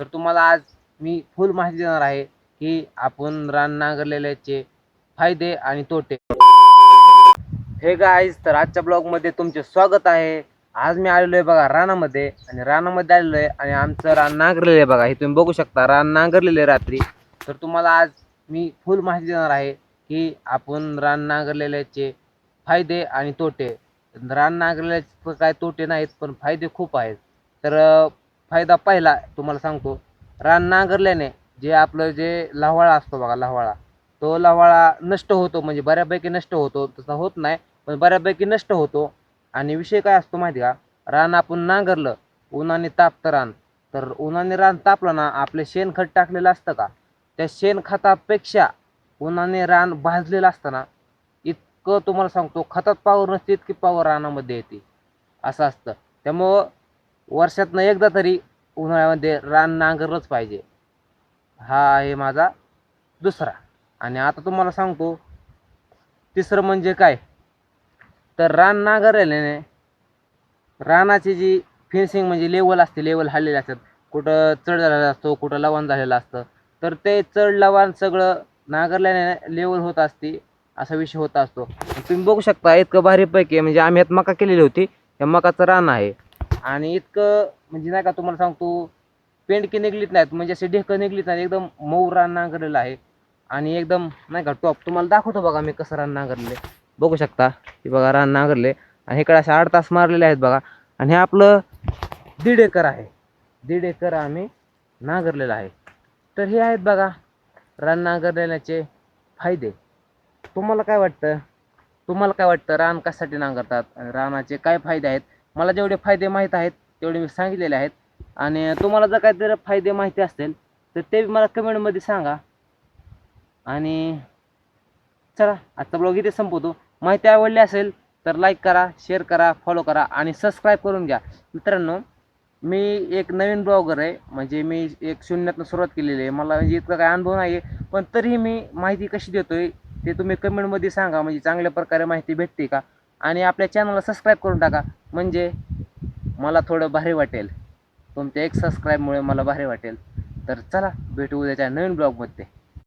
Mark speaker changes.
Speaker 1: तर तुम्हाला आज मी फुल माहिती देणार आहे की आपण रान नांगरलेल्याचे फायदे आणि तोटे. हे गाईज, तर आजच्या ब्लॉगमध्ये तुमचे स्वागत आहे. आज मी आलेलो आहे बघा रानामध्ये, आणि रानामध्ये आलेलो आहे आणि आमचं रान नांगरलेलं आहे बघा. हे तुम्ही बघू शकता, रान नांगरलेले आहे रात्री. तर तुम्हाला आज मी फुल माहिती देणार आहे की आपण रान नांगरलेल्याचे फायदे आणि तोटे. रान नांगरलेल्याचे काय तोटे नाहीत, पण फायदे खूप आहेत. तर फायदा पहिला तुम्हाला सांगतो. रान नांगरल्याने जे लाव्हाळा असतो बघा, लाव्हाळा, तो लाव्हाळा नष्ट होतो, म्हणजे बऱ्यापैकी नष्ट होतो. तसा होत नाही, पण बऱ्यापैकी नष्ट होतो. आणि विषय काय असतो माहिती का, रान आपण नांगरलं, उन्हाने तापतं रान, तर उन्हाने रान तापलं ना, आपले शेणखत टाकलेलं असतं का, त्या शेणखतापेक्षा उन्हाने रान भाजलेलं असतं ना, इतकं तुम्हाला सांगतो, खतात पावर नसते इतकी पावर रानामध्ये येते. असं असतं. त्यामुळं वर्षातनं एकदा तरी उन्हाळ्यामध्ये रान नांगरलंच पाहिजे. हा आहे माझा दुसरा. आणि आता तुम्हाला सांगतो तिसरं म्हणजे काय, तर रान नांगरल्याने रानाची जी फेन्सिंग म्हणजे लेवल असते, लेवल हल्लेले असतात. कुठं चढ झालेला असतो, कुठं लवण झालेलं असतं. तर ते चढ लवण सगळं नांगरल्याने लेवल होत असते, असा विषय होत असतो. तुम्ही बघू शकता, इतकं भारीपैकी म्हणजे आम्ही यात मका केलेली होती. या मकाचं रान आहे, आणि इतकं म्हणजे नाही का, तुम्हाला सांगतो, पेंडकी निघलीत नाहीत, म्हणजे असे ढेकं निघलीत नाहीत. एकदम मऊ रान नांगरलेलं आहे, आणि एकदम नाही का टॉप. तुम्हाला दाखवतो बघा मी कसं रान नांगरले. बघू शकता, हे बघा रान नांगरले, आणि इकडे असे 8 तास मारलेले आहेत बघा. आणि हे आपलं 1.5 एकर आहे. 1.5 एकर आम्ही नांगरलेलं आहे. तर हे आहेत बघा रान नांगरण्याचे फायदे. तुम्हाला काय वाटतं? रान कशासाठी नांगरतात आणि रानाचे काय फायदे आहेत? मला जेवढे फायदे माहीत आहेत तेवढे मी सांगितलेले आहेत. आणि तुम्हाला जर काहीतरी फायदे माहिती असतील तर ते मला कमेंटमध्ये सांगा. आणि चला, आजचा ब्लॉग इथे संपवतो. माहिती आवडली असेल तर लाईक करा, शेअर करा, फॉलो करा आणि सबस्क्राईब करून घ्या. मित्रांनो, मी एक नवीन ब्लॉगर आहे, म्हणजे मी एक शून्यातनं सुरुवात केलेली आहे. मला म्हणजे इतका काही अनुभव नाही आहे, पण तरीही मी माहिती कशी देतोय ते तुम्ही कमेंटमध्ये सांगा, म्हणजे चांगल्या प्रकारे माहिती भेटते का. आणि आपल्या चॅनलला सबस्क्राईब करून टाका, म्हणजे मला थोडं भारी वाटेल. तुमच्या एक सबस्क्राईबमुळे मला भारी वाटेल. तर चला, भेटू उद्याच्या नवीन ब्लॉगमध्ये.